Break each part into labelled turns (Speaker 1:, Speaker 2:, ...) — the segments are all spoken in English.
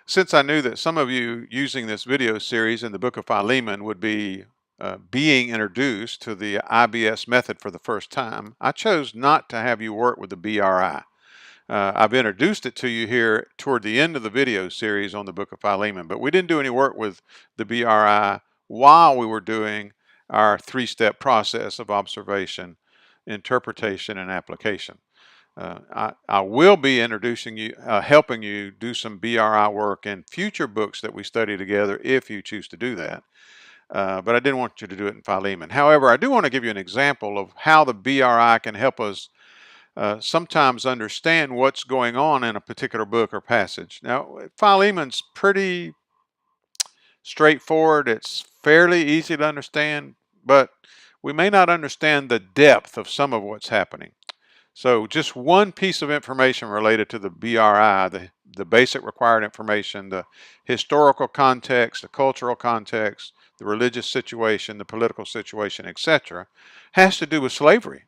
Speaker 1: Since I knew that some of you using this video series in the book of Philemon would be being introduced to the IBS method for the first time, I chose not to have you work with the BRI. I've introduced it to you here toward the end of the video series on the book of Philemon, but we didn't do any work with the BRI while we were doing our three-step process of observation, interpretation, and application. I will be introducing you, helping you do some BRI work in future books that we study together if you choose to do that. But I didn't want you to do it in Philemon. However, I do want to give you an example of how the BRI can help us sometimes understand what's going on in a particular book or passage. Now, Philemon's pretty straightforward. It's fairly easy to understand, but we may not understand the depth of some of what's happening. So just one piece of information related to the BRI, the basic required information, the historical context, the cultural context, the religious situation, the political situation, etc., has to do with slavery.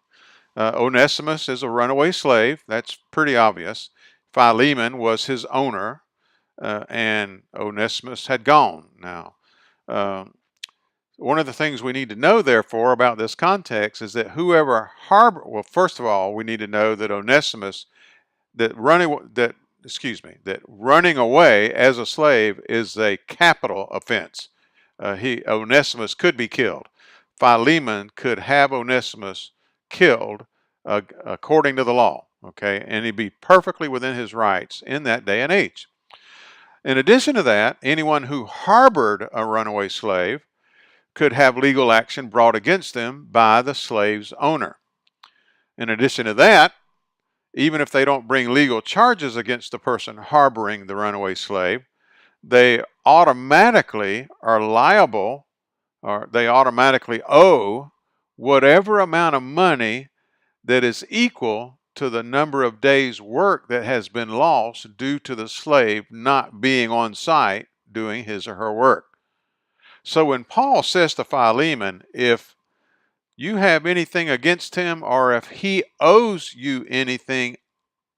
Speaker 1: Onesimus is a runaway slave. That's pretty obvious. Philemon was his owner, and Onesimus had gone. Now, one of the things we need to know, therefore, about this context is that whoever well, first of all, we need to know that Onesimus, that running away as a slave is a capital offense. Onesimus could be killed. Philemon could have Onesimus killed according to the law, okay, and he'd be perfectly within his rights in that day and age. In addition to that, anyone who harbored a runaway slave could have legal action brought against them by the slave's owner. In addition to that, even if they don't bring legal charges against the person harboring the runaway slave, they automatically are liable, or they automatically owe whatever amount of money that is equal to the number of days' work that has been lost due to the slave not being on site doing his or her work. So when Paul says to Philemon, if you have anything against him or if he owes you anything,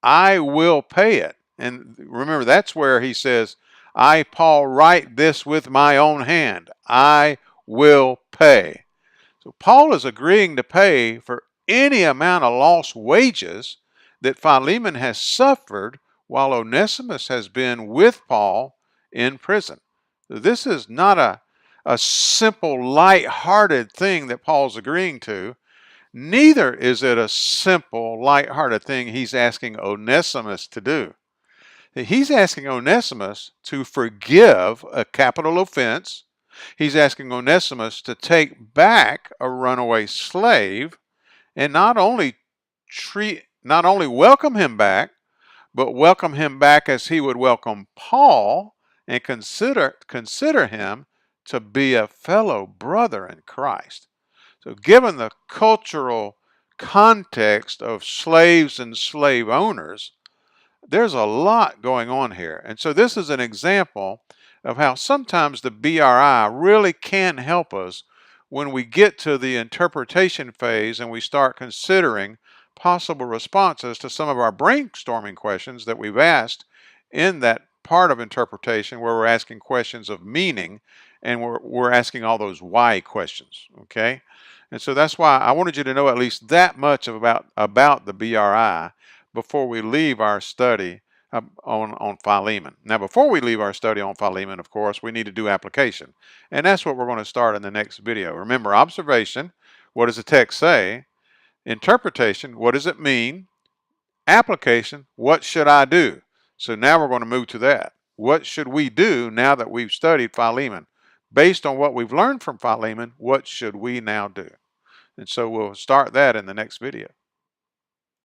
Speaker 1: I will pay it. And remember, that's where he says, I, Paul, write this with my own hand. I will pay. So Paul is agreeing to pay for any amount of lost wages that Philemon has suffered while Onesimus has been with Paul in prison. So this is not a simple, light-hearted thing that Paul's agreeing to. Neither is it a simple, light-hearted thing he's asking Onesimus to do. He's asking Onesimus to forgive a capital offense. He's asking Onesimus to take back a runaway slave and not only welcome him back, but welcome him back as he would welcome Paul and consider him to be a fellow brother in Christ. So given the cultural context of slaves and slave owners, there's a lot going on here. And so this is an example of how sometimes the BRI really can help us when we get to the interpretation phase and we start considering possible responses to some of our brainstorming questions that we've asked in that part of interpretation where we're asking questions of meaning and we're asking all those why questions, okay? And so that's why I wanted you to know at least that much about the BRI before we leave our study on Philemon. Now, before we leave our study on Philemon, of course, we need to do application. And that's what we're going to start in the next video. Remember, observation, what does the text say? Interpretation, what does it mean? Application, what should I do? So now we're going to move to that. What should we do now that we've studied Philemon? Based on what we've learned from Philemon, what should we now do? And so we'll start that in the next video.